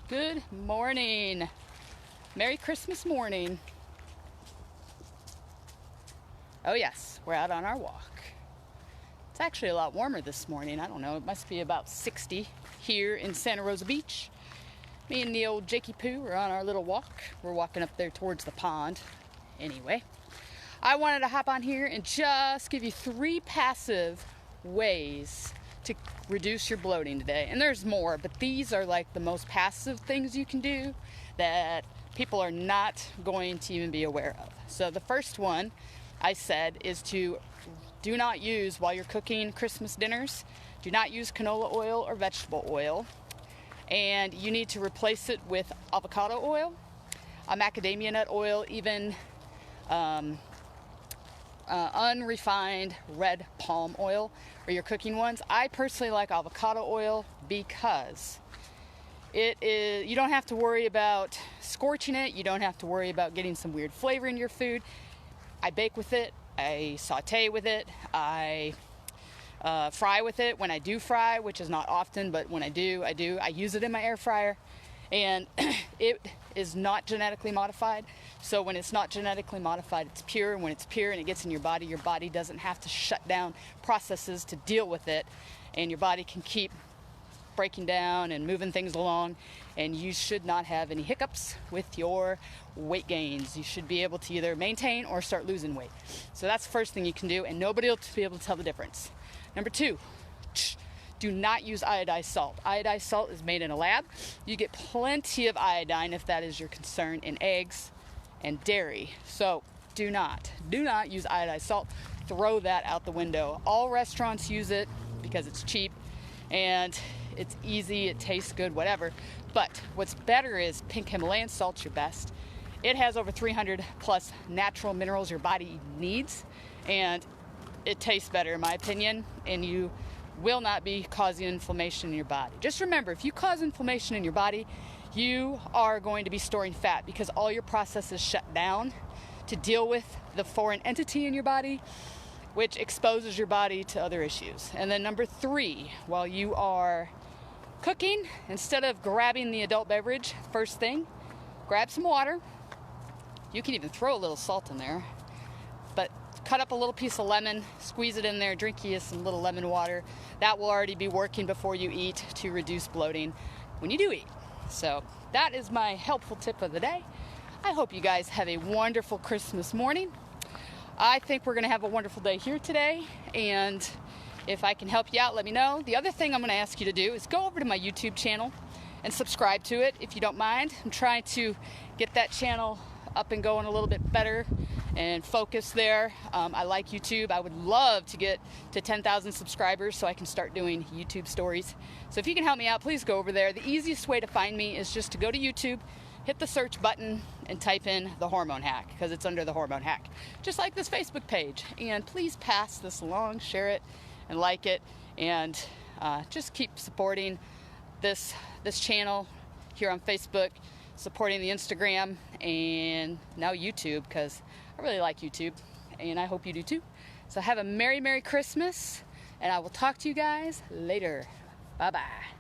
Good morning. Merry Christmas morning. Oh yes, we're out on our walk. It's actually a lot warmer this morning. I don't know, it must be about 60 here in Santa Rosa Beach. Me and the old Jakey Poo are on our little walk. We're walking up there towards the pond. Anyway, I wanted to hop on here and just give you 3 passive ways to reduce your bloating today. And there's more, but these are like the most passive things you can do that people are not going to even be aware of. So the first one I said is to do not use, while you're cooking Christmas dinners, do not use canola oil or vegetable oil. And you need to replace it with avocado oil, macadamia nut oil, even unrefined red palm oil or your cooking ones. I personally like avocado oil because you don't have to worry about scorching it. You don't have to worry about getting some weird flavor in your food. I bake with it. I saute with it. I fry with it when I do fry, which is not often, but when I do. I use it in my air fryer, and it is not genetically modified. So when it's not genetically modified, it's pure. And when it's pure and it gets in your body doesn't have to shut down processes to deal with it, and your body can keep breaking down and moving things along, and you should not have any hiccups with your weight gains. You should be able to either maintain or start losing weight. So that's the first thing you can do, and nobody will be able to tell the difference. Number 2, do not use iodized salt. Iodized salt is made in a lab. You get plenty of iodine, if that is your concern, in eggs and dairy. So do not use iodized salt. Throw that out the window. All restaurants use it because it's cheap and it's easy, it tastes good, whatever. But what's better is pink Himalayan salt's your best. It has over 300 plus natural minerals your body needs, and it tastes better in my opinion, and you will not be causing inflammation in your body. Just remember, if you cause inflammation in your body, you are going to be storing fat because all your processes shut down to deal with the foreign entity in your body, which exposes your body to other issues. And then number 3, while you are cooking, instead of grabbing the adult beverage, first thing, grab some water. You can even throw a little salt in there, but cut up a little piece of lemon, squeeze it in there, drink you some little lemon water. That will already be working before you eat to reduce bloating when you do eat. So that is my helpful tip of the day. I hope you guys have a wonderful Christmas morning. I think we're going to have a wonderful day here today, and if I can help you out, let me know. The other thing I'm going to ask you to do is go over to my YouTube channel and subscribe to it if you don't mind. I'm trying to get that channel up and going a little bit better and focus there. I like YouTube. I would love to get to 10,000 subscribers so I can start doing YouTube stories. So if you can help me out, please go over there. The easiest way to find me is just to go to YouTube, hit the search button, and type in the Hormone Hack, because it's under the Hormone Hack, just like this Facebook page. And please pass this along, share it, and like it, and just keep supporting this channel here on Facebook, supporting the Instagram, and now YouTube, because I really like YouTube, and I hope you do too. So have a Merry Christmas, and I will talk to you guys later. Bye-bye.